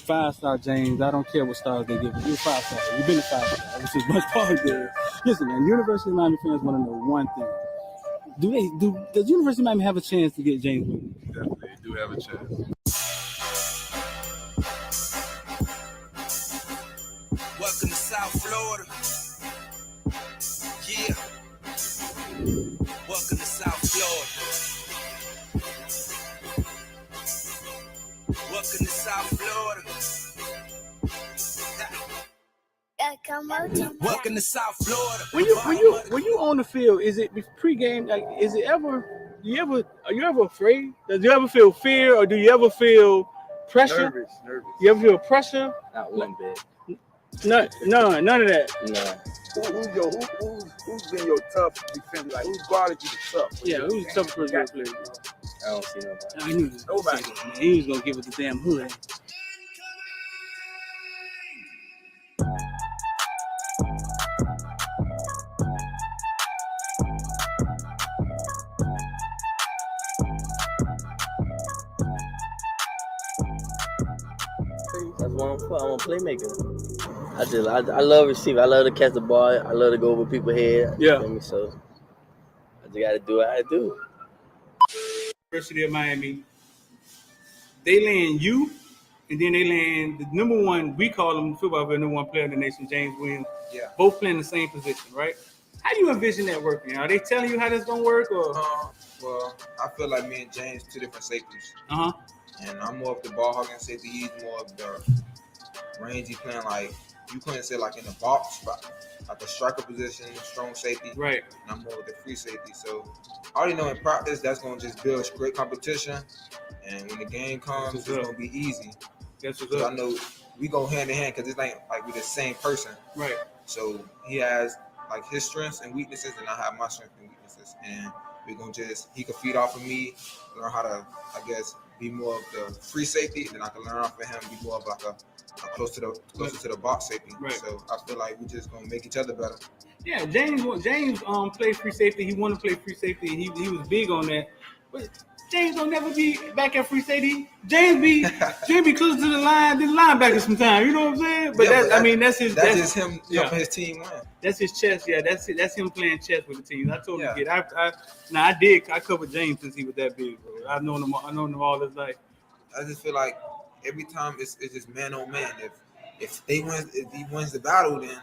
5-star James. I don't care what stars they give you. You're 5-star. You've been a 5-star. Which is much part there. Listen, man. University of Miami fans want to know one thing. Does University of Miami have a chance to get James Williams? Definitely do have a chance. Welcome to South Florida. Yeah. Welcome to South Florida. Welcome to South Florida. Welcome to South Florida. When you on the field, is it pregame? Like, is it ever? Are you ever afraid? Does you ever feel fear, or do you ever feel pressure? Nervous. You ever feel pressure? Not one bit. None of that. No. Who's been your tough defender? Like, who's guarded you the tough? Yeah, who's the toughest person to play? I don't see nobody. I knew this. Nobody. Man, he was gonna give us the damn hood. That's what I'm for. I'm a playmaker. I love receiving. I love to catch the ball. I love to go over people's head. Yeah. You know, so I just got to do what I do. University of Miami, they land you, and then they land the number one. We call him football player, number one player in the nation, James Williams. Yeah. Both playing the same position, right? How do you envision that working? Are they telling you how that's gonna work, or? Well, I feel like me and James two different safeties. Uh huh. And I'm more of the ball hogging safety. He's more of the rangy playing, like you couldn't say like in the box, but like a striker position, strong safety. Right. And I'm more of the free safety. So I already know in practice that's gonna just build great competition. And when the game comes, it's gonna be easy. That's what's Because up. I know we go hand in hand because it's like we're the same person. Right. So he has like his strengths and weaknesses, and I have my strengths and weaknesses. And we're gonna he can feed off of me, learn how to, I guess, be more of the free safety, and then I can learn off of him, be more of like a closer to the box safety. Right. So I feel like we're just gonna make each other better. Yeah, James played free safety. He wanted to play free safety, and he was big on that. But James don't never be back at free safety. James be close to the line, the linebacker sometimes. You know what I'm saying? But Yeah, that's his. That's just him yeah. helping his team win. That's his chess. Yeah, that's it. That's him playing chess with the team. I told him Yeah. I covered James since he was that big, bro. I've known him all his life. I just feel like every time it's just man on man. If he wins the battle, then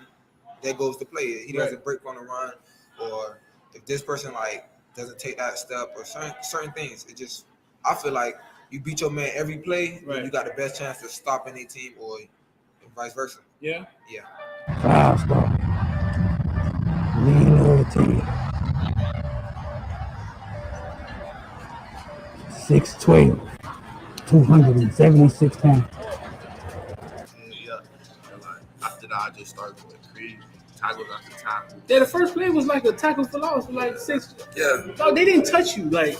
that goes to play. He doesn't break on the run, or if this person like doesn't take that step, or certain things. It just, I feel like you beat your man every play, then you got the best chance to stop any team, or vice versa. Yeah. Yeah. 5-star. Lean loyalty. 6'12", 276 pounds. Yeah. After that, I just started going crazy. Tackles after tackle. Yeah, the first play was like a tackle for loss, like 6. Yeah. Dog, they didn't touch you, like.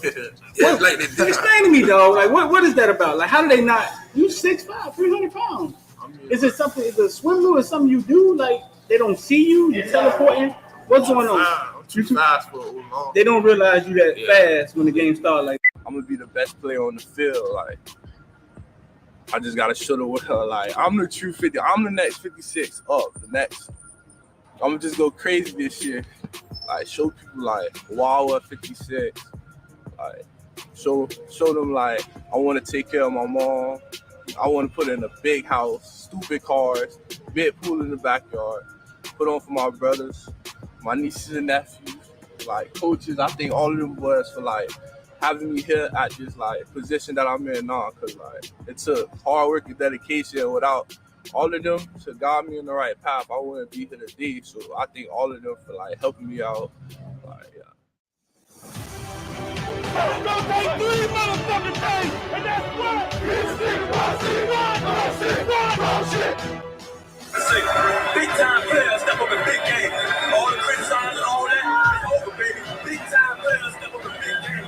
Yeah, like they did. Explain to me, dog. Like, what is that about? Like, how do they not? You 6'5", 300 pounds. I mean, Is it something? Is it a swim move or something you do? Like, they don't see you. You're teleporting. What's going on? I'm too fast for it. Long. They don't realize you that fast when the game starts. Like, I'm gonna be the best player on the field. Like, I just gotta show the world. Like, I'm the true 50. I'm the next 56 up. The next. I'm gonna just go crazy this year. Like, show people like, wow, at 56. Like, show them like I want to take care of my mom. I want to put in a big house, stupid cars, big pool in the backyard. Put on for my brothers, my nieces and nephews, like coaches. I think all of them boys for like having me here at this like position that I'm in now, cause like it took hard work and dedication. Without all of them to guide me in the right path, I wouldn't be here today. So I think all of them for like helping me out. Like, yeah. It's gonna take 3 motherfucking days, and that's what? Big time players step up in big game. All the criticizing, all that, it's over, baby. Big time players step up in big game.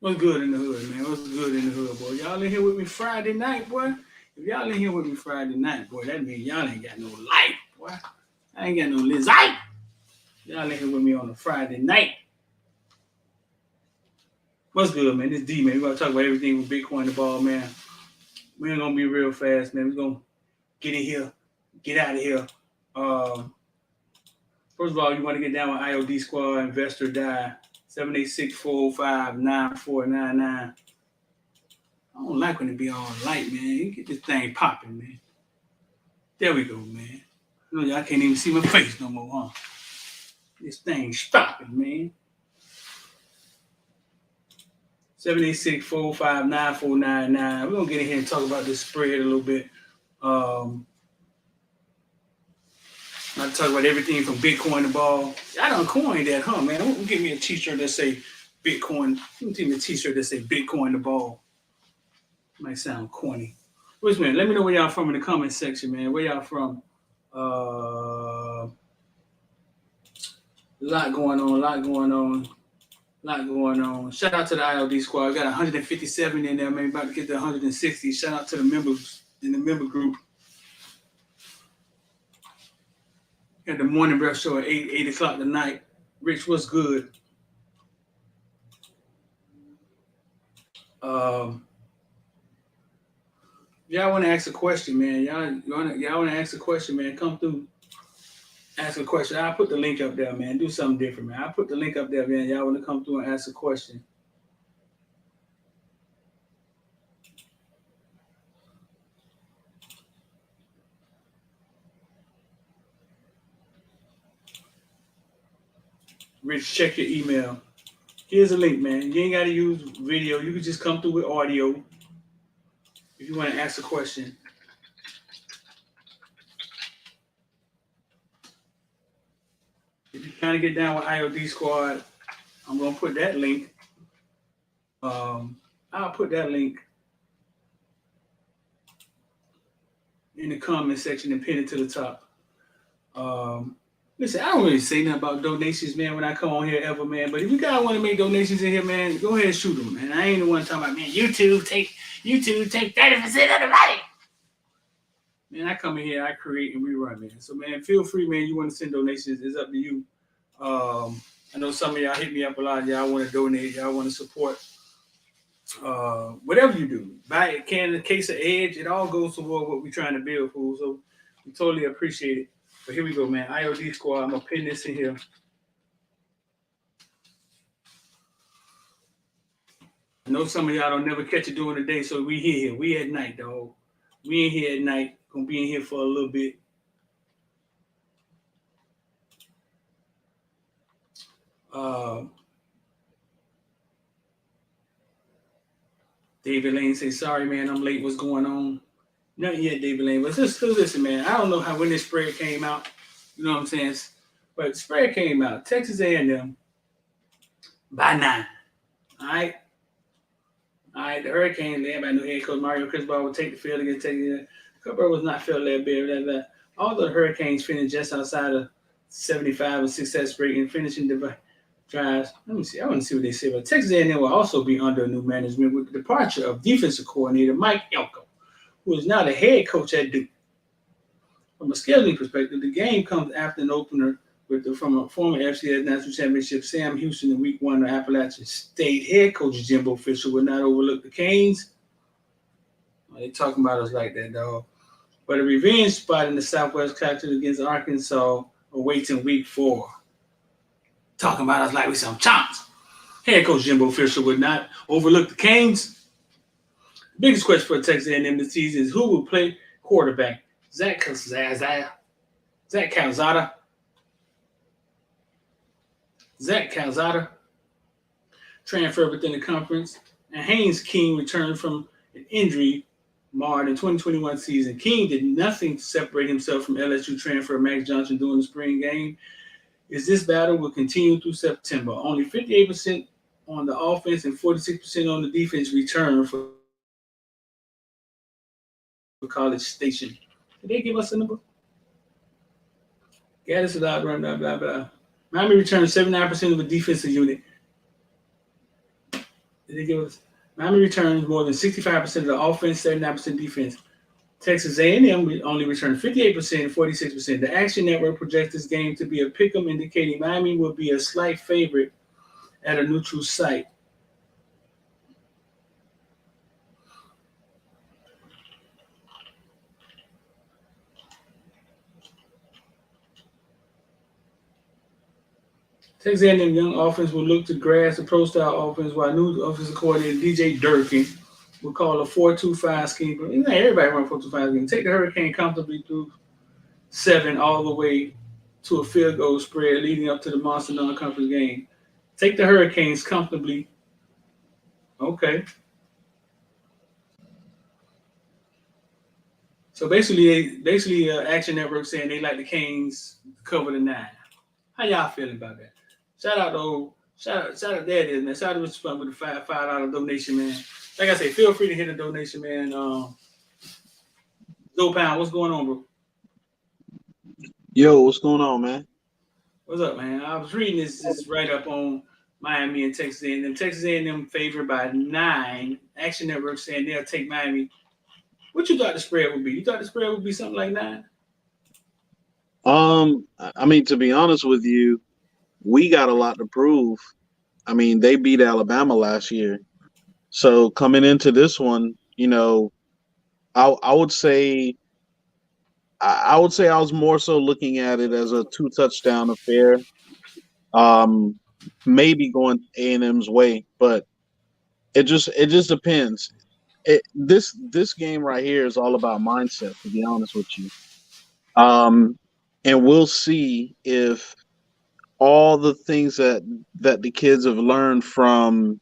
What's good in the hood, man? What's good in the hood, boy? Y'all in here with me Friday night, boy? If y'all in here with me Friday night, boy, that means y'all ain't got no life, boy. I ain't got no life. Y'all in here with me on a Friday night. What's good, man? This D, man. We're going to talk about everything with Bitcoin the ball, man. We ain't going to be real fast, man. We're going to get in here, get out of here. First of all, you want to get down with IOD Squad, Investor Die, 786-405-9499. I don't like when it be on light, man. You get this thing popping, man. There we go, man. I know y'all can't even see my face no more, huh? This thing stopping, man. 786-405-9499. We're going to get in here and talk about this spread a little bit. I'll talk about everything from Bitcoin to ball. I done coined that, huh, man? I'm gonna give me a t-shirt that say Bitcoin. Give me a t-shirt that say Bitcoin to ball. Might sound corny. Which, man, let me know where y'all from in the comment section, man. Where y'all from? A lot going on. Shout out to the IOD Squad. We got 157 in there, man. About to get to 160. Shout out to the members in the member group. Got the morning breath show at 8 o'clock tonight. Rich, what's good? Y'all want to ask a question, man. Y'all want to ask a question, man. Come through. Ask a question. I'll put the link up there, man. Do something different, man. I'll put the link up there, man. Y'all want to come through and ask a question. Rich, check your email. Here's a link, man. You ain't got to use video. You can just come through with audio if you want to ask a question. If you're trying to get down with IOD Squad, I'm going to put that link. I'll put that link in the comment section and pin it to the top. Listen, I don't really say nothing about donations, man, when I come on here ever, man. But if you guys want to make donations in here, man, go ahead and shoot them, man. I ain't the one talking about, man, YouTube take 30% of the money. Man, I come in here, I create and we run, man. So, man, feel free, man. You want to send donations, it's up to you. I know some of y'all hit me up a lot. Y'all want to donate. Y'all want to support. Whatever you do. Buy a can, a case of Edge. It all goes toward what we're trying to build, fool. So, we totally appreciate it. But here we go, man. IOD Squad. I'm going to pin this in here. I know some of y'all don't never catch it during the day, so we here. We at night, dog. We in here at night. Going to be in here for a little bit. David Lane say, sorry, man, I'm late. What's going on? Nothing yet, David Lane. But just listen, man. I don't know when this spread came out. You know what I'm saying? But spread came out. Texas A&M by 9. All right. The Hurricanes, everybody knew head coach Mario Cristobal would take the field against Texas. Cooper was not filled that big. All the Hurricanes finished just outside of 75 of success rate and finishing the drives. Let me see. I want to see what they say. But Texas A&M will also be under new management with the departure of defensive coordinator Mike Elko, who is now the head coach at Duke. From a scheduling perspective, the game comes after an opener from a former FCS National Championship Sam Houston in Week 1 of Appalachian State. Head coach Jimbo Fisher will not overlook the Canes. They talking about us like that, dog. But a revenge spot in the Southwest Classic against Arkansas awaits in Week 4. Talking about us like we some chumps. Head coach Jimbo Fisher would not overlook the Canes. The biggest question for Texas A&M this season is who will play quarterback. Zach Calzada transferred within the conference, and Haynes King returned from an injury marred in 2021 season. King did nothing to separate himself from LSU transfer Max Johnson during the spring game. This battle will continue through September. Only 58% on the offense and 46% on the defense return for College Station. Did they give us a number? Gaddis allowed run, blah, blah, blah. Miami returned 79% of the defensive unit. They give us Miami returns more than 65% of the offense, 79% defense. Texas A&M only returned 58%, 46%. The Action Network projects this game to be a pick'em, indicating Miami will be a slight favorite at a neutral site. Texas A&M young offense will look to grasp the pro-style offense, while new offensive coordinator DJ Durkin will call a 4-2-5 scheme. But everybody run 4-2-5 scheme. Take the Hurricane comfortably through 7 all the way to a field goal spread leading up to the monster non-conference game. Take the Hurricanes comfortably. Okay. So basically, Action Network saying they like the Canes cover the 9. How y'all feeling about that? Shout out, there it is, man. Shout out to Mr. Fun with the $5 donation, man. Like I say, feel free to hit a donation, man. Zoe Pound, what's going on, bro? Yo, what's going on, man? What's up, man? I was reading this right up on Miami and Texas A&M. Texas A&M favored by 9. Action Network saying they'll take Miami. What you thought the spread would be? You thought the spread would be something like 9? I mean, to be honest with you, we got a lot to prove. I mean, they beat Alabama last year. So coming into this one, I would say I was more so looking at it as a 2-touchdown affair. Maybe going A&M's way, but it just depends. This game right here is all about mindset, to be honest with you. And we'll see if all the things that the kids have learned from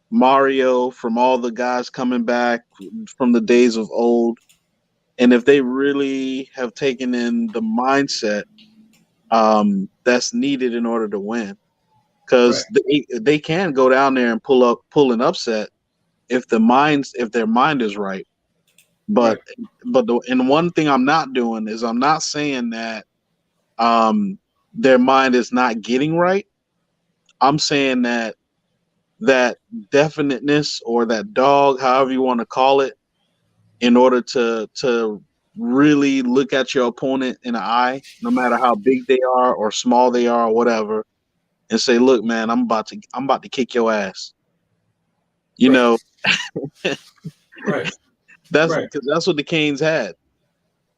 Mario, from all the guys coming back from the days of old, and if they really have taken in the mindset that's needed in order to win, because they can go down there and pull an upset if their mind is right. But and one thing I'm not doing is I'm not saying that their mind is not getting right. I'm saying that definiteness or that dog, however you want to call it, in order to really look at your opponent in the eye, no matter how big they are or small they are or whatever, and say, "Look, man, I'm about to kick your ass." Right. That's what the Canes had,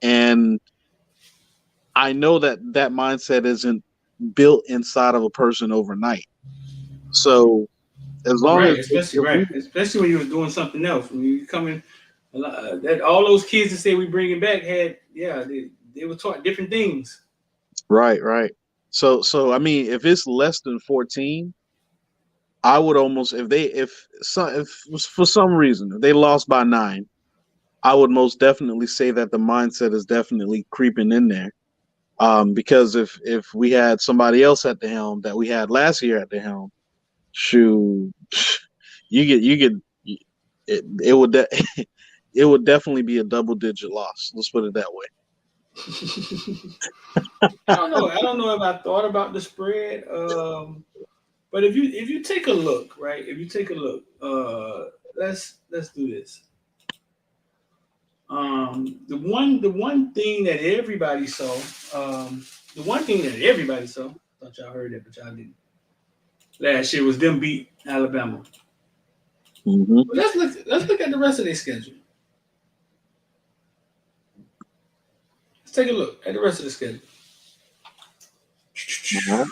and I know that mindset isn't built inside of a person overnight. So as long as especially when you were doing something else, when you come in, that all those kids that say we bring it back they were taught different things. Right. So I mean, if it's less than 14, I would almost if for some reason if they lost by 9, I would most definitely say that the mindset is definitely creeping in there. Because if we had somebody else at the helm that we had last year at the helm, shoot, it would definitely be a double-digit loss. Let's put it that way. I don't know if I thought about the spread, but if you take a look, right? Let's do this. The one thing that everybody saw, thought y'all heard that, but y'all didn't. Last year was them beat Alabama. Mm-hmm. But let's look at the rest of their schedule. Let's take a look at the rest of the schedule. Uh-huh.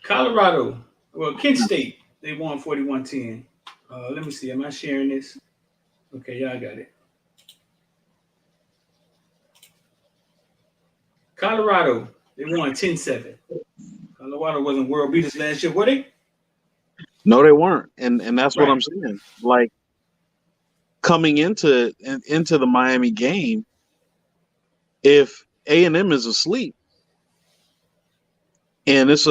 Colorado, Kent State, they won 41-10. Let me see. Am I sharing this? Okay, y'all got it. Colorado, they won 10-7. Colorado wasn't world beaters last year, were they? No, they weren't, and that's what I'm saying. Like coming into the Miami game, if A&M is asleep, and it's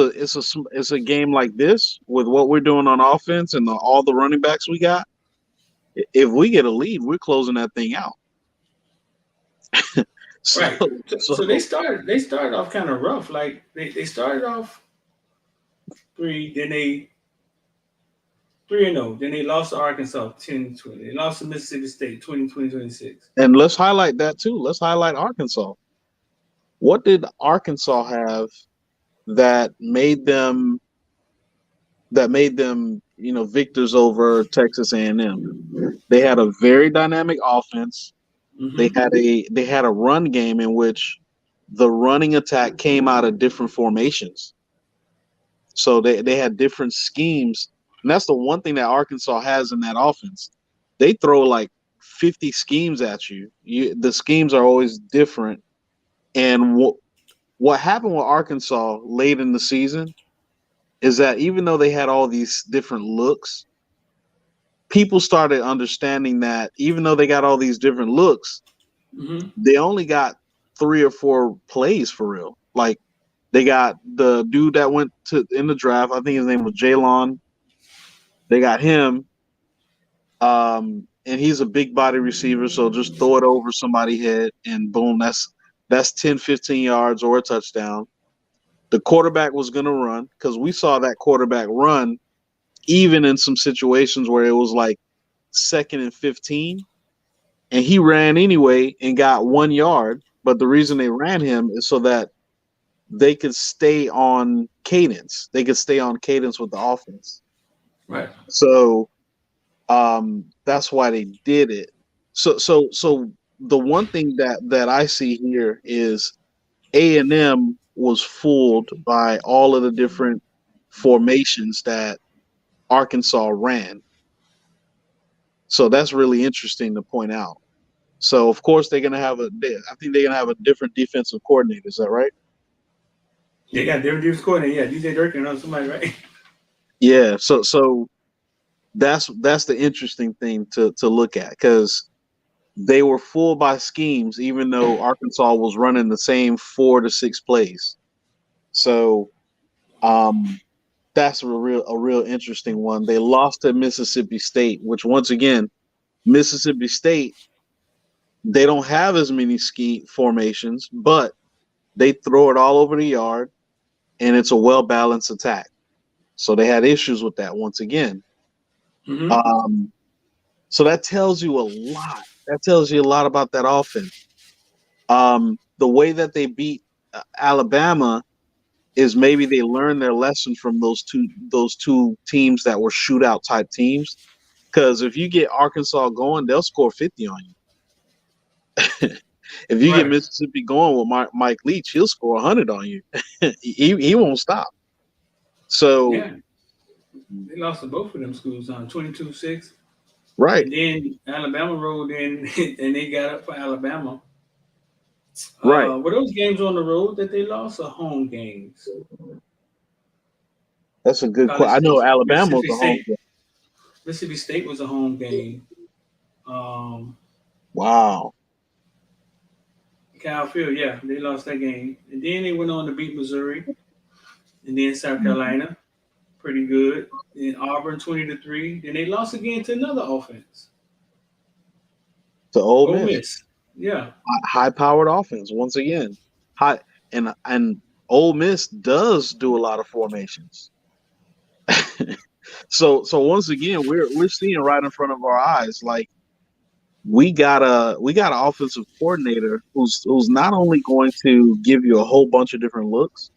a game like this with what we're doing on offense and all the running backs we got, if we get a lead, we're closing that thing out. So they started off kind of rough. Like they started off 3. Then they 3-0. Then they lost to Arkansas 10-20. They lost to Mississippi State 20-26. And let's highlight that too. Let's highlight Arkansas. What did Arkansas have that made them victors over Texas A&M? They had a very dynamic offense. Mm-hmm. They had a run game in which the running attack came out of different formations. So they had different schemes. And that's the one thing that Arkansas has in that offense. They throw like 50 schemes at you. The schemes are always different. And what happened with Arkansas late in the season is that even though they had all these different looks, people started understanding that even though they got all these different looks, Mm-hmm. they only got 3 or 4 plays for real. Like they got the dude that went in the draft. I think his name was Jalon. They got him. And he's a big body receiver, so just throw it over somebody's head and boom, that's 10, 15 yards or a touchdown. The quarterback was going to run because we saw that quarterback run even in some situations where it was like 2nd and 15, and he ran anyway and got 1 yard. But the reason they ran him is so that they could stay on cadence. They could stay on cadence with the offense. Right. So that's why they did it. So the one thing that I see here is A&M was fooled by all of the different formations that Arkansas ran. So that's really interesting to point out. So of course I think they're gonna have a different defensive coordinator. Is that right? They got different defensive coordinator. Yeah, DJ Durkin or somebody, right? Yeah. So that's the interesting thing to look at because they were fooled by schemes, even though Arkansas was running the same 4 to 6 plays. So that's a real interesting one. They lost to Mississippi State, which once again, Mississippi State, they don't have as many ski formations, but they throw it all over the yard, and it's a well-balanced attack. So they had issues with that once again. Mm-hmm. So that tells you a lot. That tells you a lot about that offense. The way that they beat Alabama is maybe they learned their lesson from those two teams that were shootout type teams. Because if you get Arkansas going, they'll score 50 on you. If you get Mississippi going with Mike Leach, he'll score 100 on you. he won't stop. So yeah, they lost to both of them schools on 22-6. Right. And then Alabama rolled in and they got up for Alabama. Right. Were those games on the road that they lost or home games? That's a good question. I know Alabama was a home game. Mississippi State was a home game. Wow. Cal Field, yeah, they lost that game. And then they went on to beat Missouri. And then South Carolina, pretty good. Then Auburn 20-3. Then they lost again to another offense. To Ole Miss. Yeah. High-powered offense once again. And Ole Miss does do a lot of formations. So once again, we're seeing right in front of our eyes, like we got an offensive coordinator who's not only going to give you a whole bunch of different looks,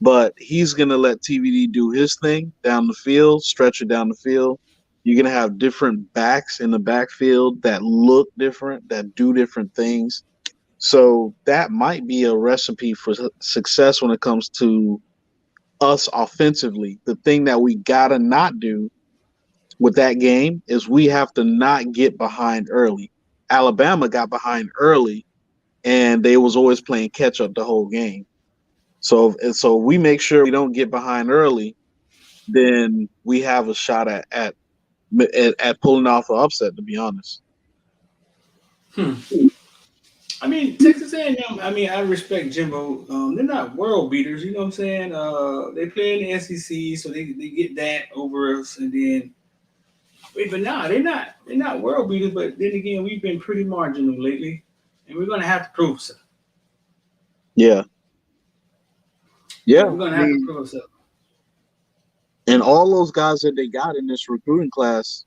but he's going to let TVD do his thing down the field, stretch it down the field. You're going to have different backs in the backfield that look different, that do different things. So that might be a recipe for success when it comes to us offensively. The thing that we got to not do with that game is we have to not get behind early. Alabama got behind early, and they was always playing catch up the whole game. So we make sure we don't get behind early, then we have a shot at pulling off an upset, to be honest. I mean, Texas A&M, I respect Jimbo. They're not world beaters, you know what I'm saying? They play in the SEC, so they get that over us, and then but no, they're not world beaters, but then again, we've been pretty marginal lately, and we're gonna have to prove so. Yeah. Yeah. We're gonna have to prove so. And all those guys that they got in this recruiting class,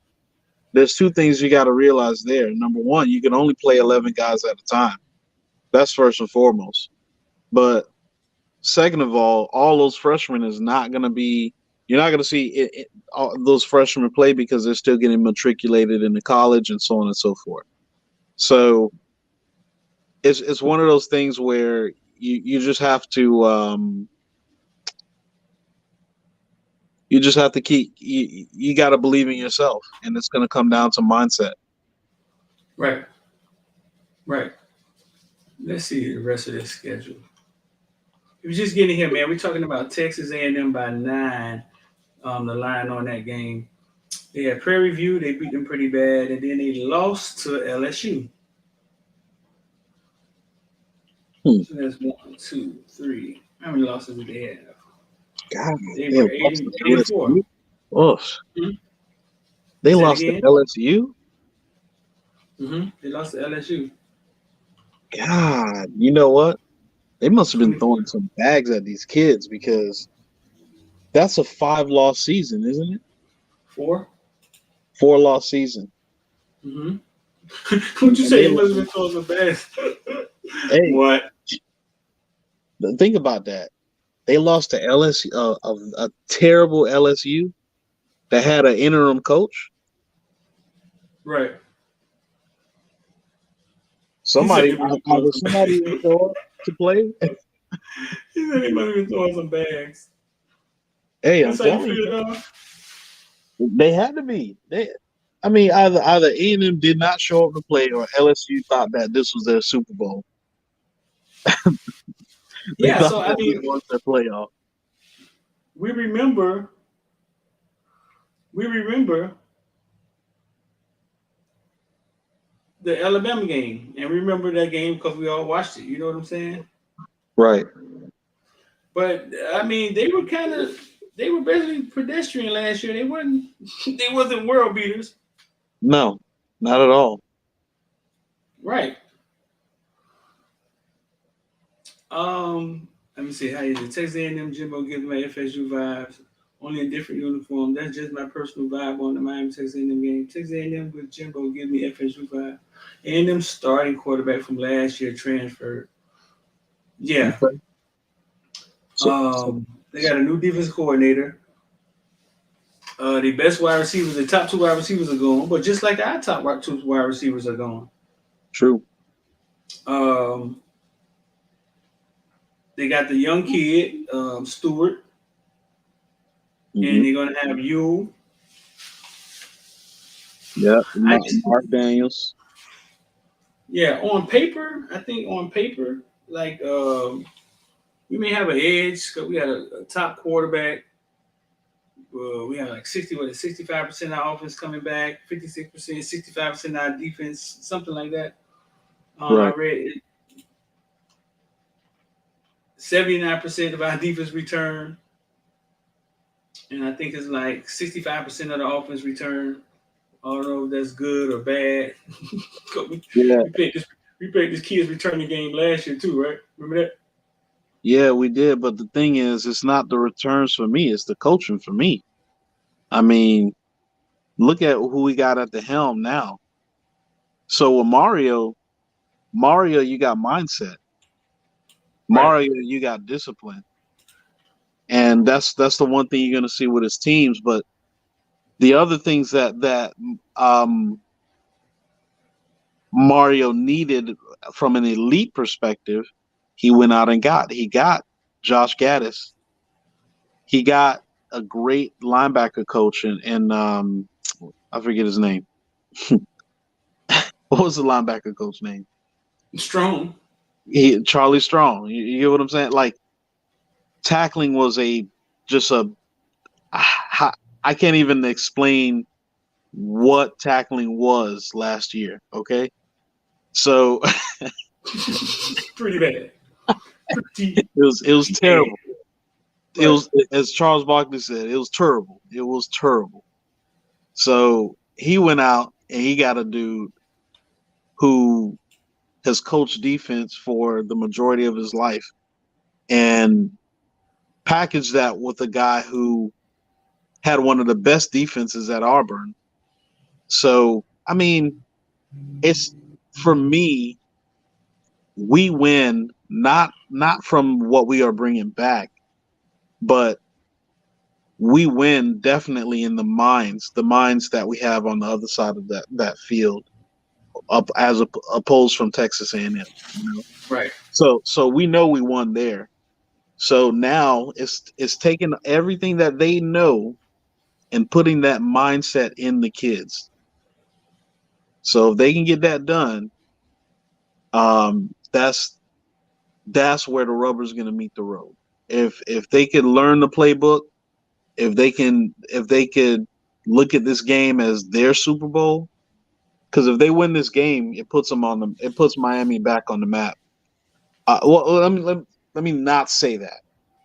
there's two things you got to realize there. Number one, you can only play 11 guys at a time. That's first and foremost. But second of all those freshmen is not going to be. You're not going to see all those freshmen play because they're still getting matriculated into college and so on and so forth. So it's one of those things where you just have to keep you got to believe in yourself, and it's going to come down to mindset. Right. Let's see the rest of this schedule. If you're just getting here, man, we're talking about Texas A&M by 9. The line on that game. They had Prairie View. They beat them pretty bad, and then they lost to LSU. So that's 1, 2, 3. How many losses did they have? God, They were 84. Mm-hmm. They lost to LSU? Mm-hmm. They lost to LSU. God, you know what? They must have been throwing some bags at these kids because that's a 5-loss season, isn't it? 4? 4-loss season. Mm-hmm. What'd you say? They must have been throwing some bags. Hey, what? Think about that. They lost to LSU, a terrible LSU that had an interim coach. Right. Somebody even show up to play. He said they must have been throwing some bags. Hey, That's I'm how you telling feel, you, dog? they had to be. Either A&M did not show up to play, or LSU thought that this was their Super Bowl. Yeah. So I mean, was their playoff. We remember the Alabama game, and we remember that game because we all watched it. You know what I'm saying? Right. But I mean, they were basically pedestrian last year. They wasn't world beaters. No, not at all. Right. Let me see how you do. Texas A&M Jimbo gives my FSU vibes. Only a different uniform. That's just my personal vibe on the Miami Texas A&M game. Texas A&M with Jimbo gives me FSU vibe. A&M starting quarterback from last year transferred. Yeah. Okay. They got a new defense coordinator. The best wide receivers, the top 2 wide receivers are gone, but just like our top 2 wide receivers are gone. True. They got the young kid, Stewart, and they're gonna have you. Yeah, Mark Daniels. Yeah, on paper, I think like we may have an edge because we had a top quarterback. We had like 65% of our offense coming back, 56%, 65% of our defense, something like that. Right. I read 79% of our defense return, and I think it's like 65% of the offense return. I don't know if that's good or bad. We played this kids returning game last year too, right? Remember that? Yeah, we did. But the thing is, it's not the returns for me; it's the coaching for me. I mean, look at who we got at the helm now. So with Mario, you got mindset. Mario, you got discipline, and that's the one thing you're going to see with his teams. But the other things that Mario needed from an elite perspective, he went out and got. He got Josh Gaddis. He got a great linebacker coach, and I forget his name. What was the linebacker coach name? Strong. Charlie Strong. You get what I'm saying? Like, tackling was I can't even explain what tackling was last year. Okay, so pretty bad. It was terrible. It was, as Charles Barkley said, it was terrible. It was terrible. So he went out and he got a dude who has coached defense for the majority of his life, and packaged that with a guy who had one of the best defenses at Auburn. So, I mean, it's for me, we win not from what we are bringing back, but we win definitely in the minds that we have on the other side of that field, up as opposed from Texas A&M. You know? Right. So we know we won there. So now it's taking everything that they know and putting that mindset in the kids. So if they can get that done, that's where the rubber's going to meet the road. If they could learn the playbook, if they could look at this game as their Super Bowl, because if they win this game, it puts Miami back on the map. Let me not say that,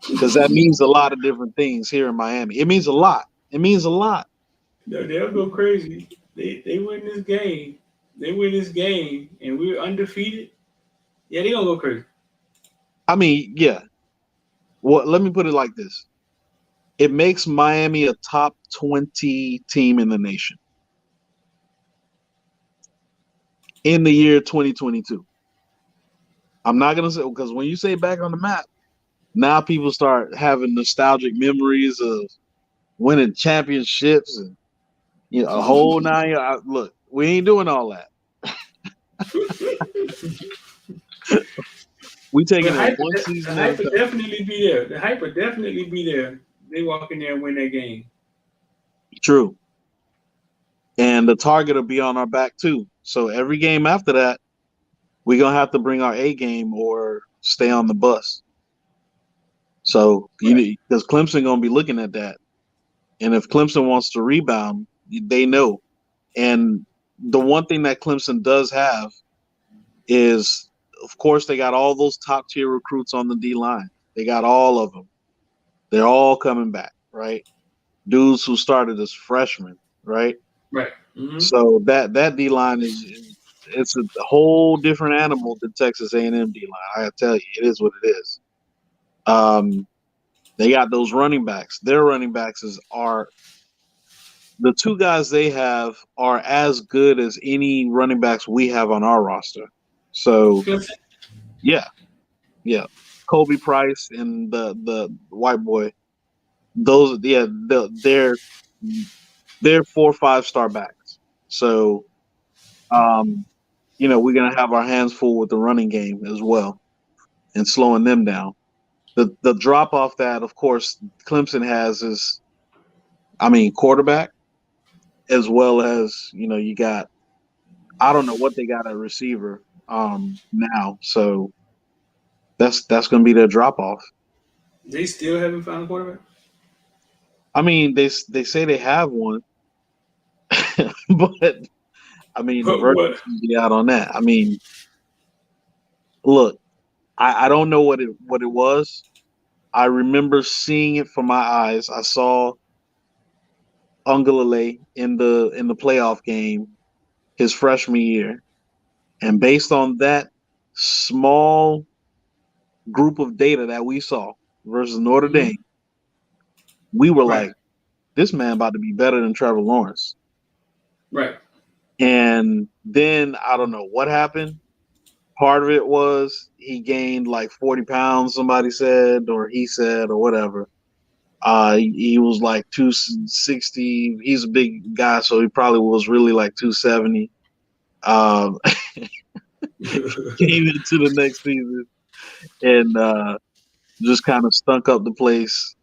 because that means a lot of different things here in Miami. It means a lot. It means a lot. No, they'll go crazy. They win this game. They win this game, and we're undefeated. Yeah, they gonna go crazy. I mean, yeah. Well, let me put it like this. It makes Miami a top 20 team in the nation in the year 2022. I'm not going to say, because when you say back on the map, now people start having nostalgic memories of winning championships and a whole 9 years. Look, we ain't doing all that. We taking it one season at a time. The hype would definitely be there. The hype would definitely be there. They walk in there and win that game. True. And the target will be on our back too. So every game after that, we're going to have to bring our A game or stay on the bus. So, because Clemson going to be looking at that. And if Clemson wants to rebound, they know. And the one thing that Clemson does have is, of course, they got all those top-tier recruits on the D-line. They got all of them. They're all coming back, right? Dudes who started as freshmen, right? Right. Mm-hmm. So that D-line it's a whole different animal than Texas A&M D-line. I tell you, it is what it is. They got those running backs. Their running backs are the two guys they have are as good as any running backs we have on our roster. So, yeah. Kobe Price and the white boy. Those, yeah, they're 4 or 5 star backs. So, we're gonna have our hands full with the running game as well and slowing them down. The drop off that, of course, Clemson has is, quarterback, as well as you got. I don't know what they got at receiver now, so that's going to be their drop off. They still haven't found a quarterback. They say they have one, but the verdict's going to be out on that. Look, I don't know what it was. I remember seeing it from my eyes. I saw Ungalale in the playoff game his freshman year, and based on that small group of data that we saw versus Notre Dame, we were like, this man about to be better than Trevor Lawrence. Right. And then I don't know what happened. Part of it was he gained like 40 pounds, somebody said, or he said, or whatever. He was like 260. He's a big guy, so he probably was really like 270. Came into the next season and just kind of stunk up the place.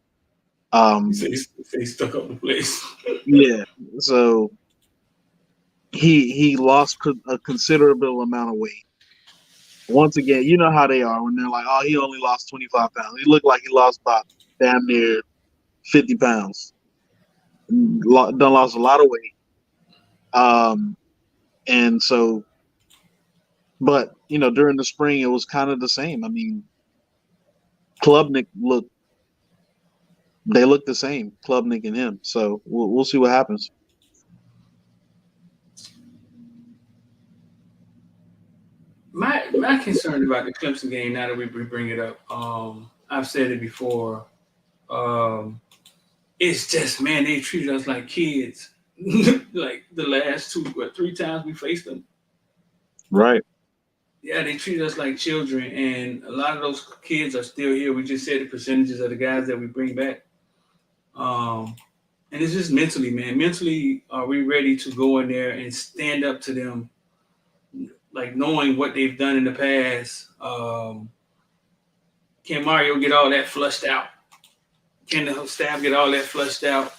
He stuck up the place. Yeah, so he lost a considerable amount of weight. Once again, you know how they are when they're like, "Oh, he only lost 25 pounds." He looked like he lost about damn near 50 pounds. Done lost a lot of weight. And so, but during the spring, it was kind of the same. Klubnik looked the same, Klubnik and him. So we'll see what happens. My concern about the Clemson game, now that we bring it up, I've said it before. it's just, man, they treated us like kids. Like the last 3 times we faced them. Right. Yeah, they treat us like children, and a lot of those kids are still here. We just said the percentages of the guys that we bring back. And it's just mentally, man. Mentally, are we ready to go in there and stand up to them, like knowing what they've done in the past? Can Mario get all that flushed out? Can the staff get all that flushed out?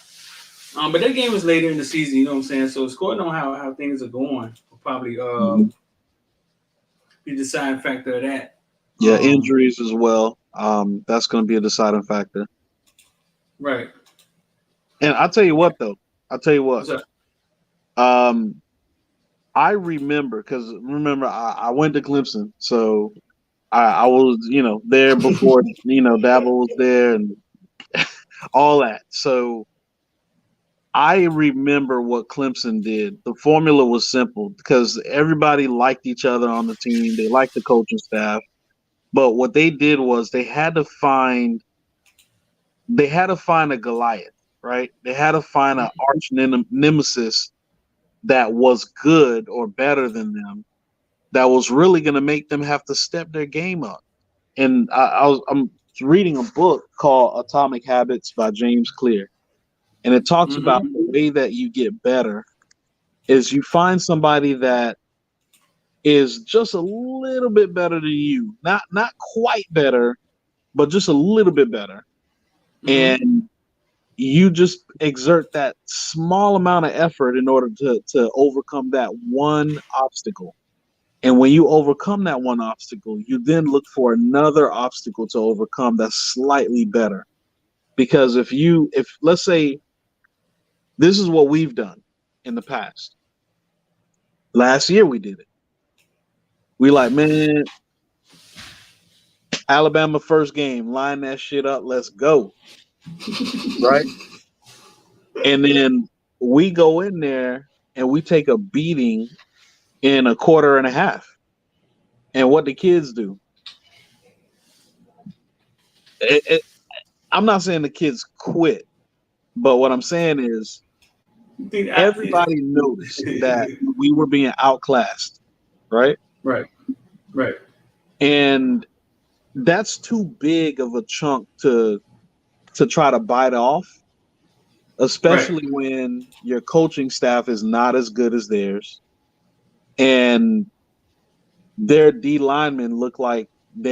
But that game is later in the season, you know what I'm saying? So it's going on how things are going. Will probably be the deciding factor of that. Yeah, injuries as well. That's going to be a deciding factor. Right. And I'll tell you what, though. What's up? I remember, because remember, I went to Clemson, so I was, there before, Dabo was there and all that. So I remember what Clemson did. The formula was simple because everybody liked each other on the team. They liked the coaching staff. But what they did was they had to find a Goliath, right? They had to find an arch nemesis that was good or better than them, that was really going to make them have to step their game up. And I'm reading a book called Atomic Habits by James Clear, and it talks about the way that you get better is you find somebody that is just a little bit better than you, not quite better, but just a little bit better, and you just exert that small amount of effort in order to overcome that one obstacle. And when you overcome that one obstacle, you then look for another obstacle to overcome that's slightly better. Because if let's say this is what we've done in the past. Last year we did it. We like, man, Alabama first game, line that shit up, let's go. Right? And then we go in there and we take a beating in a quarter and a half. And what the kids do? I'm not saying the kids quit, but what I'm saying is everybody noticed that we were being outclassed, right? Right. And that's too big of a chunk to try to bite off, especially when your coaching staff is not as good as theirs, and their D linemen look like they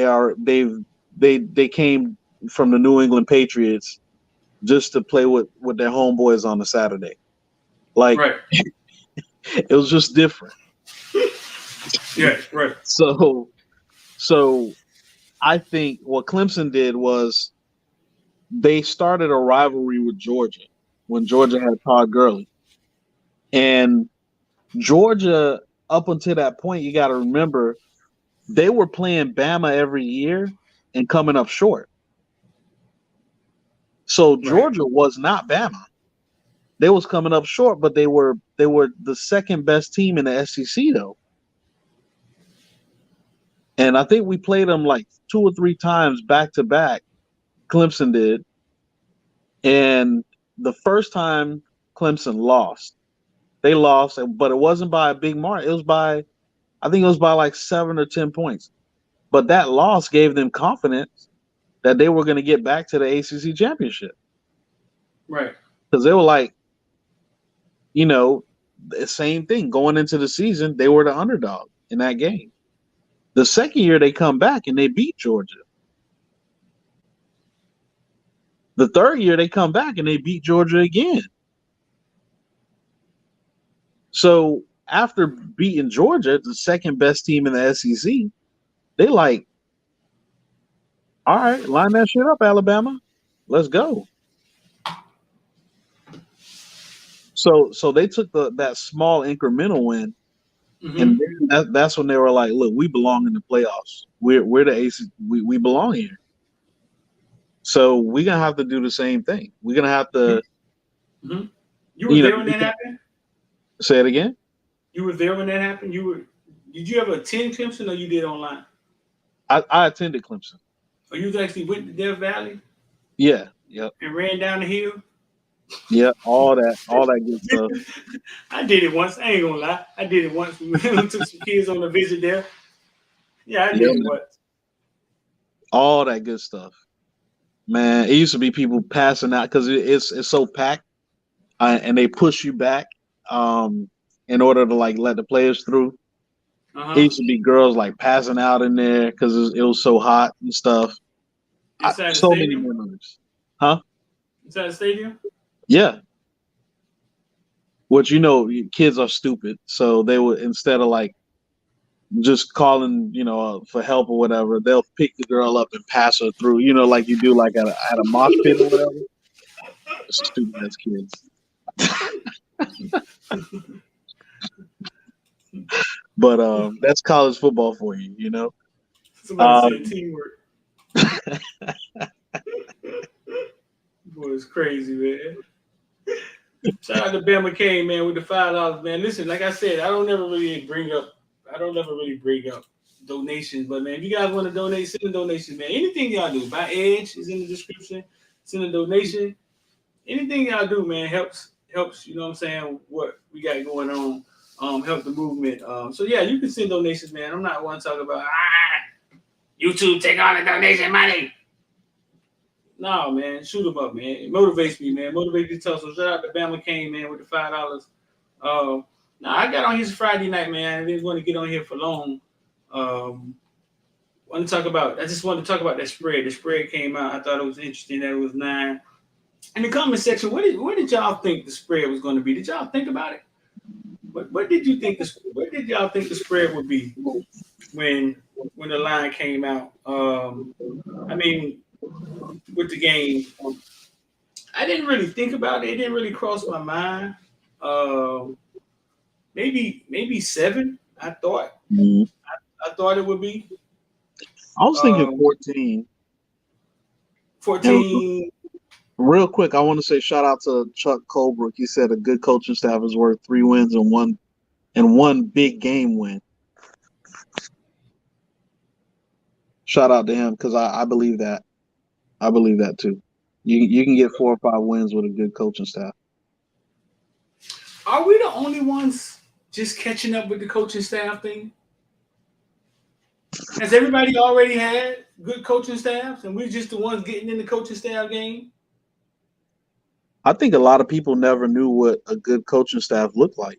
came from the New England Patriots just to play with their homeboys on a Saturday. Like, it was just different. Yeah, right. So I think what Clemson did was they started a rivalry with Georgia when Georgia had Todd Gurley. And Georgia, up until that point, you got to remember, they were playing Bama every year and coming up short. So Georgia was not Bama. They was coming up short, but they were the second best team in the SEC though. And I think we played them like 2 or 3 times back to back. Clemson did. And the first time Clemson lost, they lost, but it wasn't by a big margin. I think it was by like 7 or 10 points. But that loss gave them confidence that they were going to get back to the ACC championship. Right. Because they were like, the same thing. Going into the season, they were the underdog in that game. The second year they come back and they beat Georgia. The third year they come back and they beat Georgia again. So after beating Georgia, the second best team in the SEC, they like, all right, line that shit up, Alabama. Let's go. So they took that small incremental win, and then that's when they were like, look, we belong in the playoffs. We're the ACC. We belong here. So we're gonna have to do the same thing. We're gonna have to. You were there when that happened? Say it again. You were there when that happened? Did you ever attend Clemson or you did online? I attended Clemson. Or you actually went to Death Valley? Yeah. Yep. And ran down the hill? Yeah, all that good stuff. I did it once. I ain't gonna lie. I did it once. We took some kids on a visit there. Yeah, I Yeah, did it man. once. All that good stuff. Man, it used to be people passing out because it's so packed, and they push you back in order to like let the players through. It Uh-huh. used to be girls like passing out in there because it was so hot and stuff. Inside the So many stadium? memories. Huh? Inside the stadium? Yeah. Which kids are stupid, so they would instead of like just calling for help or whatever, they'll pick the girl up and pass her through. Like you do like at a mosh pit or whatever. Stupid ass kids. But that's college football for you. Somebody said Um, teamwork. Boy, it's crazy, man. Shout out to Bama Kane, man, with the $5, man. Listen, like I said, I don't ever really bring up donations, but man, if you guys want to donate, send a donation, man. Anything y'all do, buy Edge is in the description. Send a donation. Anything y'all do, man, helps. You know what I'm saying? What we got going on, help the movement. So yeah, you can send donations, man. I'm not one to talk about YouTube take all the donation money. No, man, shoot them up, man. It motivates me, man. Motivates me to tell. So shout out to Bama Kane, man, with the $5. Now I got on here Friday night, man. I didn't want to get on here for long. I just wanted to talk about that spread. The spread came out. I thought it was interesting that it was 9. In the comment section, what did y'all think the spread was going to be? Did y'all think about it? What did you think what did y'all think the spread would be when the line came out? I mean, with the game, I didn't really think about it. It didn't really cross my mind. Maybe 7. I thought it would be. I was thinking 14. 14. Real quick, I want to say shout out to Chuck Colbrook. He said a good coaching staff is worth 3 wins and one big game win. Shout out to him because I believe that. I believe that too. You can get 4 or 5 wins with a good coaching staff. Are we the only ones just catching up with the coaching staff thing? Has everybody already had good coaching staffs, and we're just the ones getting in the coaching staff game? I think a lot of people never knew what a good coaching staff looked like.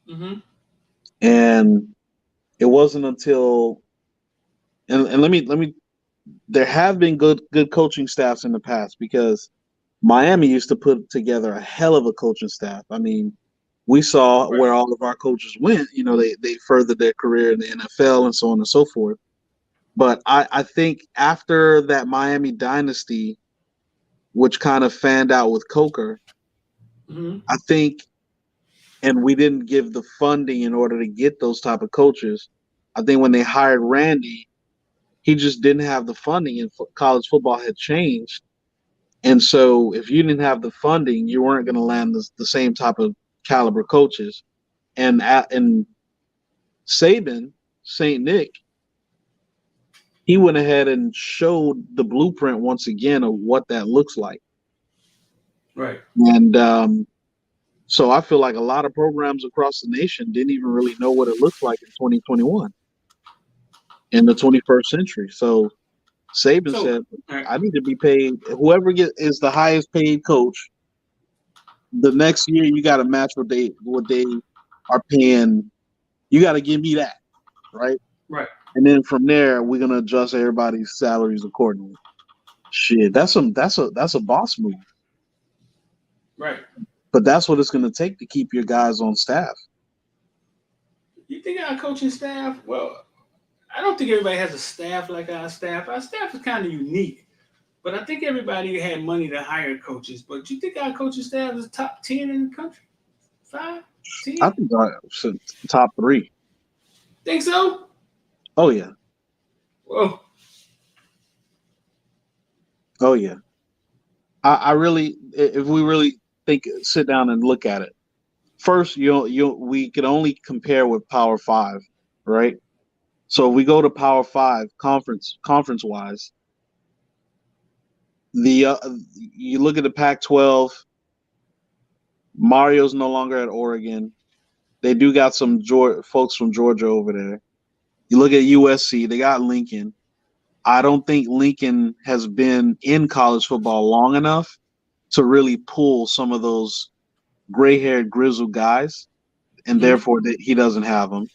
Mm-hmm. And it wasn't until and let me there have been good coaching staffs in the past because Miami used to put together a hell of a coaching staff. I mean, we saw where all of our coaches went. They furthered their career in the NFL and so on and so forth. But I think after that Miami dynasty, which kind of fanned out with Coker, Mm-hmm. I think, and we didn't give the funding in order to get those type of coaches. I think when they hired Randy, he just didn't have the funding, and college football had changed. And so if you didn't have the funding, you weren't going to land the same type of caliber coaches. And Saban, St. Nick, he went ahead and showed the blueprint once again of what that looks like. Right. And so I feel like a lot of programs across the nation didn't even really know what it looked like in 2021, in the 21st century. So Saban said, I need to be paid. Whoever is the highest paid coach, the next year you got to match what they are paying. You got to give me that, right? Right. And then from there, we're gonna adjust everybody's salaries accordingly. Shit, that's a boss move. Right. But that's what it's gonna take to keep your guys on staff. You think our coaching staff? Well, I don't think everybody has a staff like our staff. Our staff is kind of unique, but I think everybody had money to hire coaches. But you think our coaching staff is top 10 in the country? 5, 10? I think top 3. Think so? Oh yeah. Whoa. Oh yeah. I really, if we really sit down and look at it. First, we can only compare with Power 5, right? So if we go to Power 5 conference wise, you look at the Pac-12 Mario's no longer at Oregon. They do got some folks from Georgia over there. You look at USC, they got Lincoln. I don't think Lincoln has been in college football long enough to really pull some of those gray-haired, grizzled guys, and therefore he doesn't have them.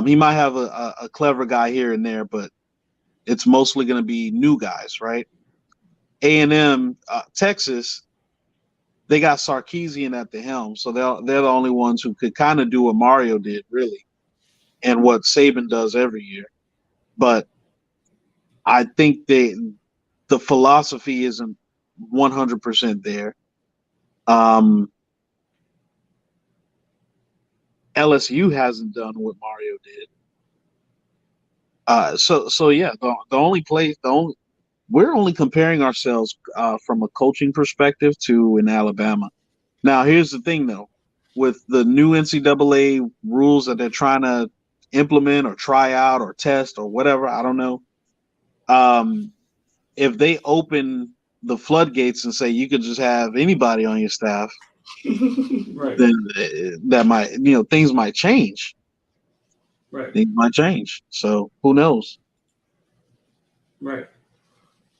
He might have a clever guy here and there, but it's mostly going to be new guys, right? A&M, Texas, they got Sarkisian at the helm, so they're the only ones who could kind of do what Mario did, really, and what Saban does every year. But I think the philosophy isn't 100% there. LSU hasn't done what Mario did. So yeah, we're only comparing ourselves from a coaching perspective to in Alabama. Now, here's the thing, though, with the new NCAA rules that they're trying to implement or try out or test or whatever, I don't know. If they open the floodgates and say you could just have anybody on your staff, right, then that might, things might change. right, Things might change. So who knows? right.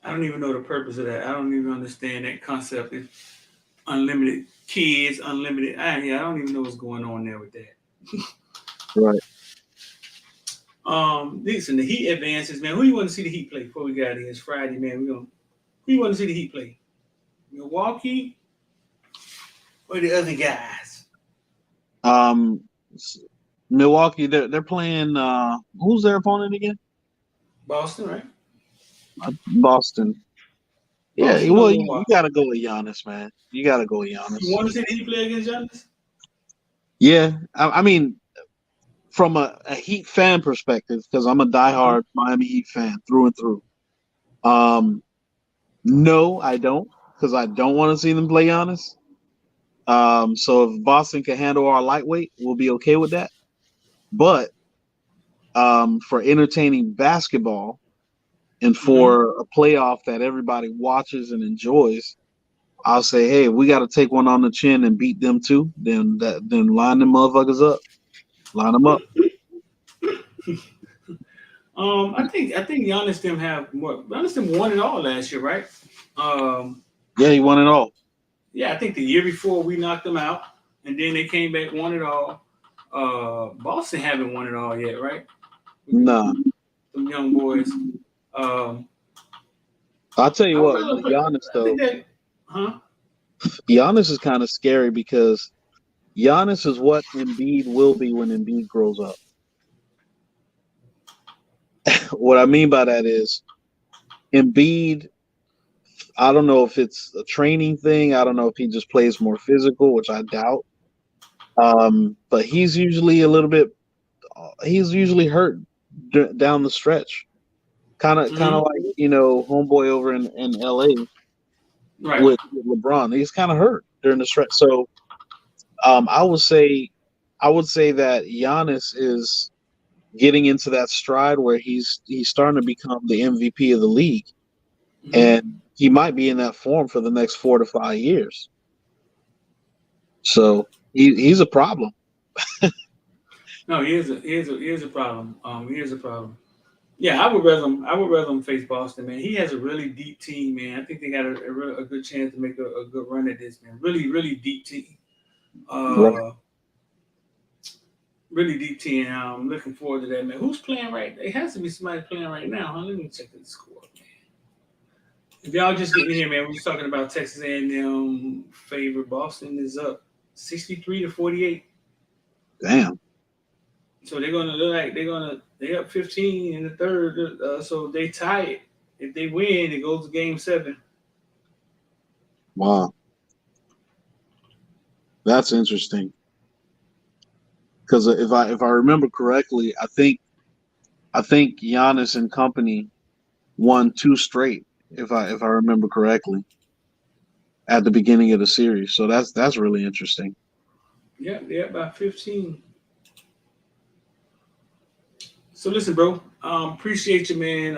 I don't even know the purpose of that. I don't even understand that concept. It's unlimited kids, unlimited. I don't even know what's going on there with that. Right. Listen, the Heat advances, man. Who you want to see the Heat play before we got here? It's Friday, man. Who you want to see the Heat play? Milwaukee or the other guys? Milwaukee, they're playing. Who's their opponent again? Boston, right? Boston. Yeah, Boston well, you got to go with Giannis, man. You got to go with Giannis. You want to see the Heat play against Giannis? Yeah, I mean, from a Heat fan perspective, because I'm a diehard Miami Heat fan through and through. No, I don't, because I don't want to see them play Giannis. So if Boston can handle our lightweight, we'll be okay with that. But for entertaining basketball and for a playoff that everybody watches and enjoys, I'll say, hey, we got to take one on the chin and beat them too. Then line them motherfuckers up. Line them up. I think Giannis them have more. Giannis them won it all last year, right? Yeah, he won it all. Yeah, I think the year before we knocked them out, and then they came back, won it all. Boston haven't won it all yet, right? Nah. Some young boys. I'll tell you what, with Giannis though, Giannis is kind of scary because Giannis is what Embiid will be when Embiid grows up. What I mean by that is Embiid, I don't know if it's a training thing. I don't know if he just plays more physical, which I doubt. But he's usually hurt down the stretch. Kind of like, homeboy over in LA with LeBron. He's kind of hurt during the stretch. So I would say that Giannis is getting into that stride where he's starting to become the MVP of the league. And he might be in that form for the next 4 to 5 years. So he's a problem. No, he is a problem. He is a problem. Yeah, I would rather him face Boston, man. He has a really deep team, man. I think they got a good chance to make a good run at this, man. Really, really deep team. Really deep team. I'm looking forward to that, man. Who's playing right? It has to be somebody playing right now, huh? Let me check the score, man. If y'all just getting here, man, we're just talking about Texas A&M favorite. Boston is up 63-48. Damn. So they're gonna look like they up 15 in the third. So they tie it. If they win, it goes to Game 7. Wow, that's interesting. Because if I remember correctly, I think Giannis and company won 2 straight. If I remember correctly, at the beginning of the series. So that's really interesting. Yeah, they're up by 15. So listen, bro. Appreciate you, man.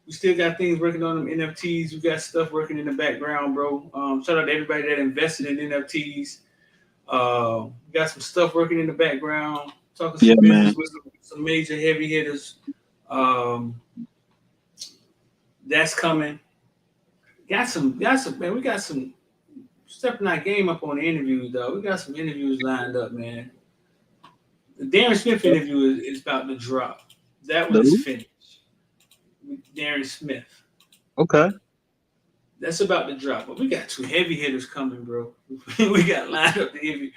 We still got things working on them NFTs. We got stuff working in the background, bro. Shout out to everybody that invested in NFTs. We got some stuff working in the background. Talking some business with some major heavy hitters. That's coming. Got some, man. We got some stepping our game up on the interviews, though. We got some interviews lined up, man. The Darren Smith interview is about to drop. That one is finished. Darren Smith. Okay. That's about to drop. But we got 2 heavy hitters coming, bro. We got lined up to interview.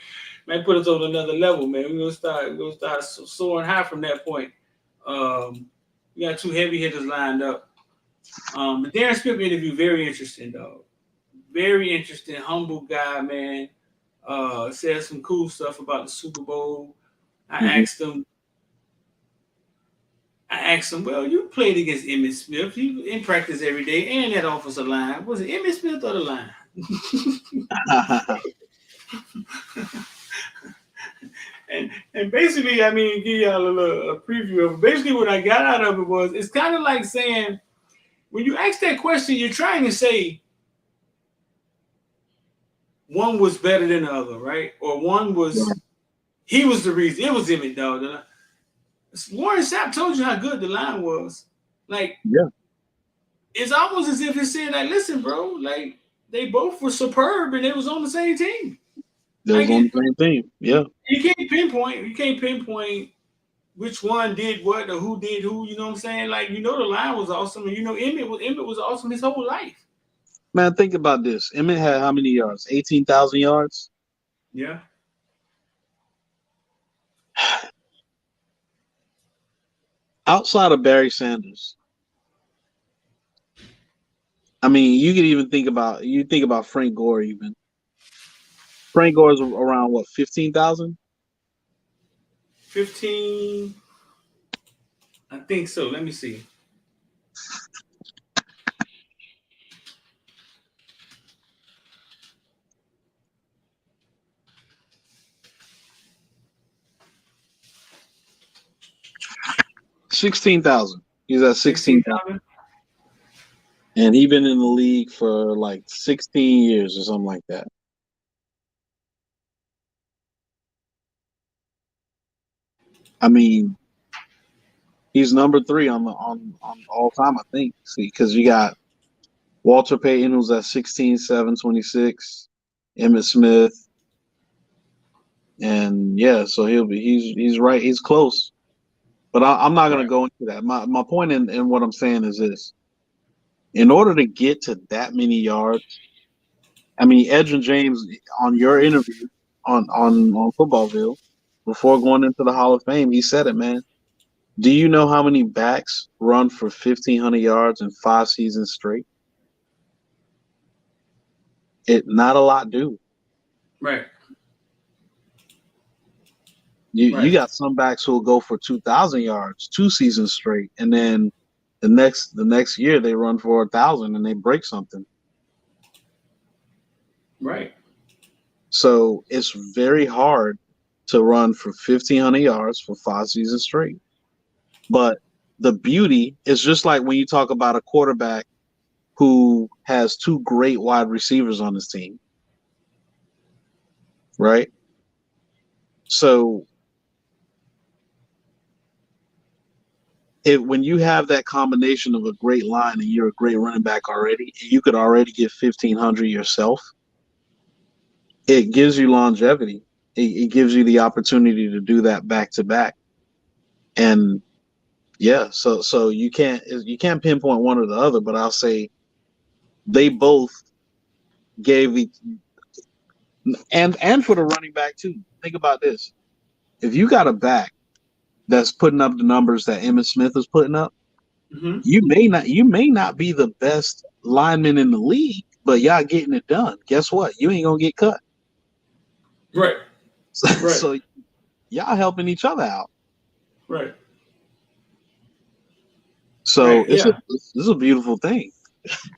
Man, put us on another level, man. We're gonna start soaring high from that point. We got 2 heavy hitters lined up. The Darren Smith interview, very interesting, dog. Very interesting, humble guy, man. Said some cool stuff about the Super Bowl. I asked him, well, you played against Emmitt Smith. You in practice every day and that offensive line. Was it Emmitt Smith or the line? and basically, I mean, give y'all a preview of it. Basically, what I got out of it was, it's kind of like saying, when you ask that question, you're trying to say one was better than the other, right? Or one was, he was the reason. It was Emmitt, dog. Warren Sapp told you how good the line was. Like, it's almost as if it said, like, listen, bro, like, they both were superb and they was on the same team. They was on the same team. Yeah. You can't pinpoint which one did what or who did who. You know what I'm saying? Like, the line was awesome, and Emmitt was awesome his whole life. Man, think about this. Emmitt had how many yards? 18,000 yards. Yeah. Outside of Barry Sanders, I mean, you could even think about Frank Gore. Even Frank Gore's around what, 15,000? 15. I think so. Let me see. $16,000. He's at 16,000. And he's been in the league for like 16 years or something like that. I mean, he's number 3 on all time, I think. See, because you got Walter Payton, who's at 16, 7, 26, Emmitt Smith. And yeah, so he's right, he's close. But I'm not going to go into that. My point in what I'm saying is this. In order to get to that many yards, I mean, Edgerrin James, on your interview on Footballville, before going into the Hall of Fame, he said it, man. Do you know how many backs run for 1,500 yards in 5 seasons straight? Not a lot do. Right. You got some backs who will go for 2,000 yards 2 seasons straight, and then the next year they run for 1,000 and they break something. Right. So it's very hard to run for 1,500 yards for 5 seasons straight. But the beauty is just like when you talk about a quarterback who has 2 great wide receivers on his team, right? So when you have that combination of a great line and you're a great running back already, and you could already get 1,500 yourself, it gives you longevity. It gives you the opportunity to do that back to back. And yeah, so you can't pinpoint one or the other, but I'll say they both gave and for the running back too. Think about this. If you got a back that's putting up the numbers that Emmitt Smith is putting up, you may not be the best lineman in the league, but y'all getting it done. Guess what? You ain't gonna get cut. Right. So y'all helping each other out. Right. So this is a beautiful thing.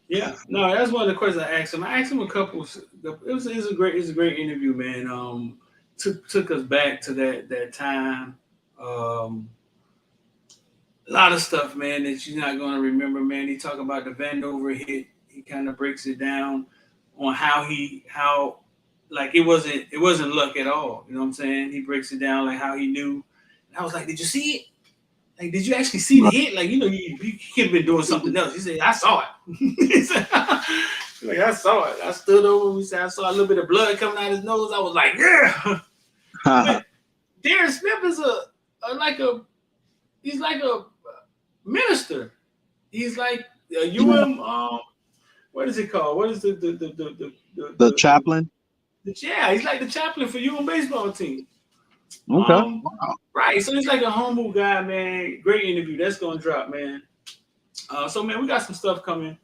Yeah. No, that's one of the questions I asked him. I asked him a couple. It was a great interview, man. Took us back to that time. A lot of stuff, man, that you're not gonna remember, man. He talk about the Vandover hit. He kind of breaks it down on how like it wasn't luck at all. You know what I'm saying? He breaks it down like how he knew. And I was like, did you see it? Like, did you actually see the hit? Like, he could have been doing something else. He said, I saw it. He said, like, I saw it. I stood over. He said, I saw a little bit of blood coming out of his nose. I was like, yeah. But Darren Smith is he's like a minister. He's like a what is it called? What is The chaplain. Yeah, he's like the chaplain for UM baseball team. Okay. Right. So he's like a humble guy, man. Great interview. That's gonna drop, man. So man, we got some stuff coming.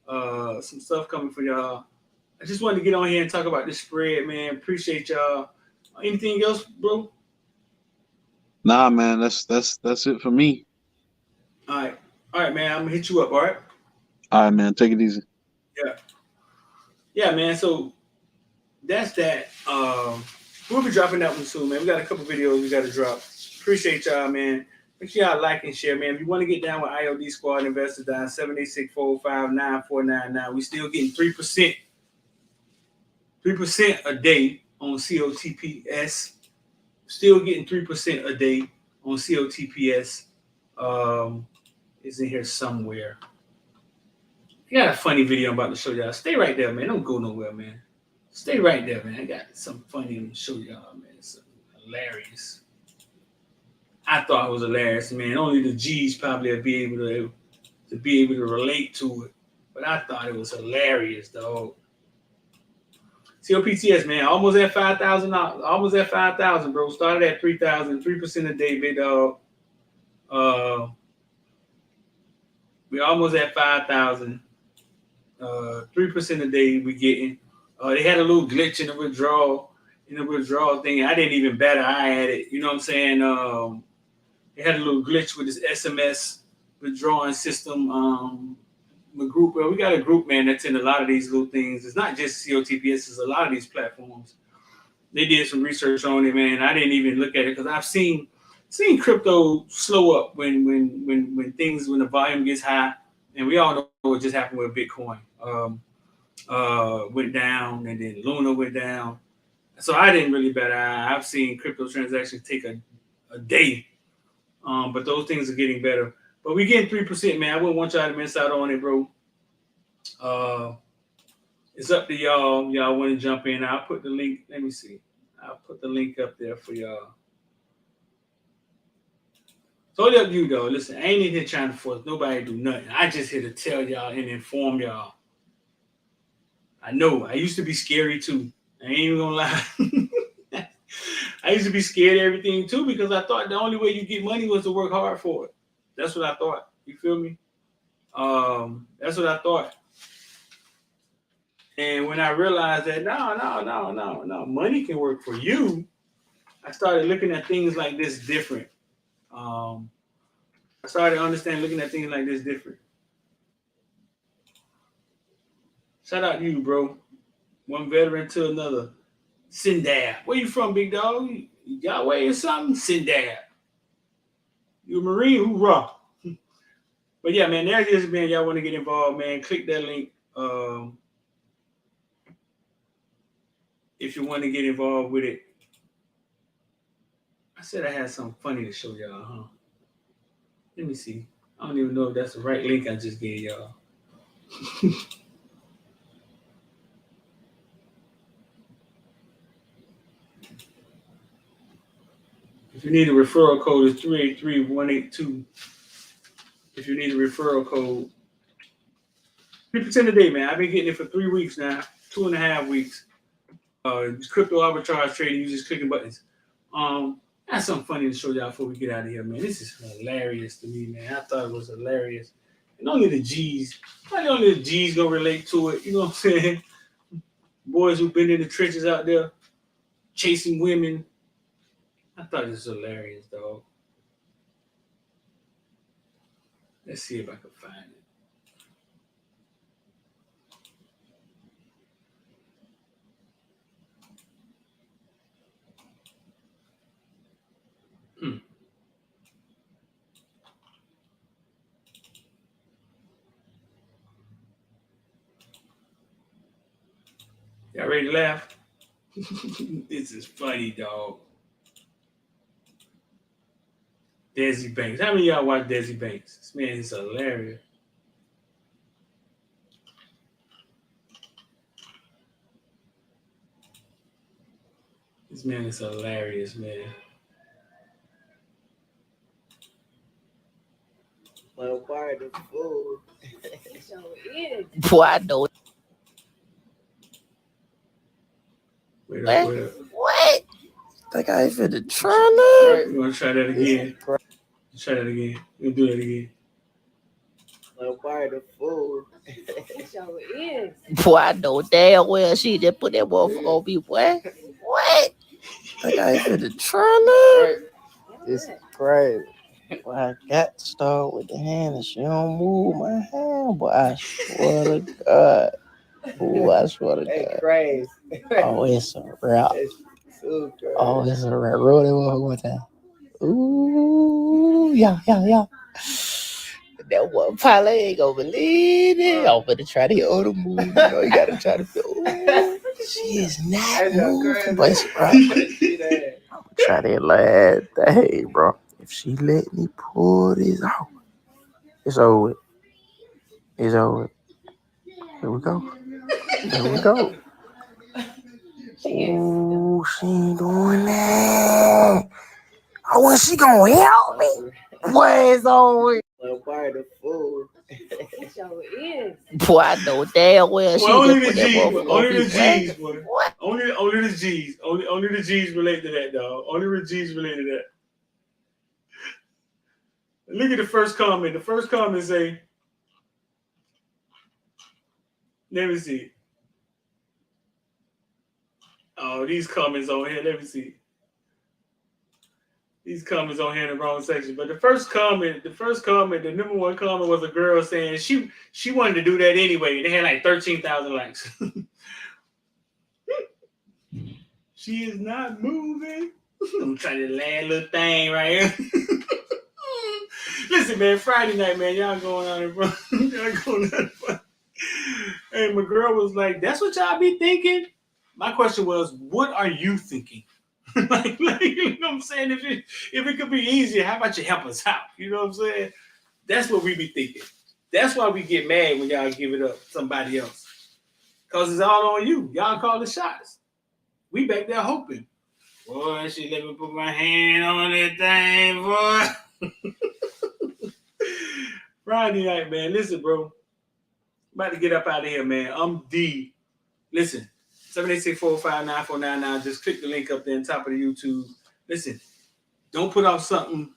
Some stuff coming for y'all. I just wanted to get on here and talk about this spread, man. Appreciate y'all. Anything else, bro? Nah, man, that's it for me. All right, man. I'm gonna hit you up. All right. All right, man. Take it easy. Yeah, man. So that's that. We'll be dropping that one soon, man. We got a couple videos we got to drop. Appreciate y'all, man. Make sure y'all like and share, man. If you want to get down with IOD Squad, Investor Down 786-405-9499. We still getting 3% a day on COTPS. Still getting 3% a day on COTPS. It's in here somewhere. I got a funny video I'm about to show y'all. Stay right there, man. Don't go nowhere, man. Stay right there, man. I got something funny to show y'all, man. It's hilarious. I thought it was hilarious, man. Only the G's probably would be able to relate to it. But I thought it was hilarious, dog. COPTS, man, almost at 5,000. Almost at 5,000, bro. Started at 3,000, 3% a day, big dog. We're almost at 5,000. 3% a day we getting. They had a little glitch in the withdrawal thing. I didn't even bat an eye at it. You know what I'm saying? They had a little glitch with this SMS withdrawing system. The group, we got a group, man, that's in a lot of these little things. It's not just COTPS, it's a lot of these platforms. They did some research on it, man. I didn't even look at it because I've seen crypto slow up when the volume gets high, and we all know what just happened with Bitcoin. Went down, and then Luna went down. So I didn't really bet an eye. I've seen crypto transactions take a day, but those things are getting better. But we getting 3%, man. I wouldn't want y'all to miss out on it, bro. It's up to y'all. Y'all want to jump in? I'll put the link. Let me see. I'll put the link up there for y'all. So it's up to you, though. Listen, I ain't in here trying to force nobody to do nothing. I just here to tell y'all and inform y'all. I know. I used to be scary, too. I ain't even gonna lie. I used to be scared of everything, too, because I thought the only way you get money was to work hard for it. That's what I thought. You feel me? That's what I thought. And when I realized that, no, money can work for you, I started looking at things like this different. I started understanding looking at things like this different. Shout out to you, bro. One veteran to another. Sindab. Where you from, big dog? You got away or something? Sindab. You a Marine? Hoorah. But yeah, man, there it is, man. Y'all want to get involved, man. Click that link. If you want to get involved with it. I said I had something funny to show y'all, huh? Let me see. I don't even know if that's the right link I just gave y'all. If you need a referral code, it's 383-182. If you need a referral code, 3% a day, man. I've been getting it for 3 weeks now, 2.5 weeks. Crypto arbitrage trading, you just clicking buttons. That's something funny to show y'all before we get out of here, man. This is hilarious to me, man. I thought it was hilarious. And only the G's gonna relate to it. You know what I'm saying? Boys who've been in the trenches out there chasing women. I thought this was hilarious, dog. Let's see if I can find it. Y'all ready to laugh? This is funny, dog. Desi Banks. How many of y'all watch Desi Banks? This man is hilarious. This man is hilarious, man. Well, part of the food. is. Boy, I know. Wait up, wait up. What? Think I ain't finna try that? You want to try that again? Try that again. We'll do that again. Well, part of the food. It sure is. Boy, I know damn well she just put that motherfucker on me. What? What? Think I ain't finna try that? It's crazy. Boy, I got to start with the hand and she don't move my hand. Boy, I swear to God. Ooh, I swear to God. Crazy. Oh, it's a wrap. Oh, it's a wrap. Roll that motherfucker one time. Ooh, yeah. That one pilot ain't gonna believe it. I'm gonna try the other move. You know, you gotta try to feel. Ooh, she is not moving, but it's right. I'm gonna try that last thing, bro. If she let me pull this out, it's over. It's over. Here we go. Ooh, she ain't doing that. Oh, when she gonna help me? What is over? Well, part of the food. It sure is. Boy, I know damn well she Well, just put that motherfucker on me. G's, boy. Only the G's. Only the G's relate to that, dog. Only the G's relate to that. Look at the first comment. The first comment say, let me see. Oh, these comments on here. Let me see. These comments on here in the wrong section. But the first comment, the number one comment was a girl saying she wanted to do that anyway. They had like 13,000 likes. She is not moving. I'm trying to land little thing right here. Listen, man, Friday night, man, y'all going out in front. Hey, my girl was like, that's what y'all be thinking? My question was, what are you thinking? like, you know what I'm saying? If it could be easier, how about you help us out? You know what I'm saying? That's what we be thinking. That's why we get mad when y'all give it up to somebody else. Because it's all on you. Y'all call the shots. We back there hoping. Boy, she let me put my hand on that thing, boy. Friday night, man. Listen, bro. I'm about to get up out of here, man. I'm D. Listen, 786-459-9499. Just click the link up there on top of the YouTube. Listen, don't put off something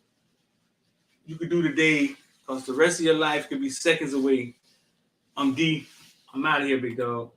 you could do today because the rest of your life could be seconds away. I'm D. I'm out of here, big dog.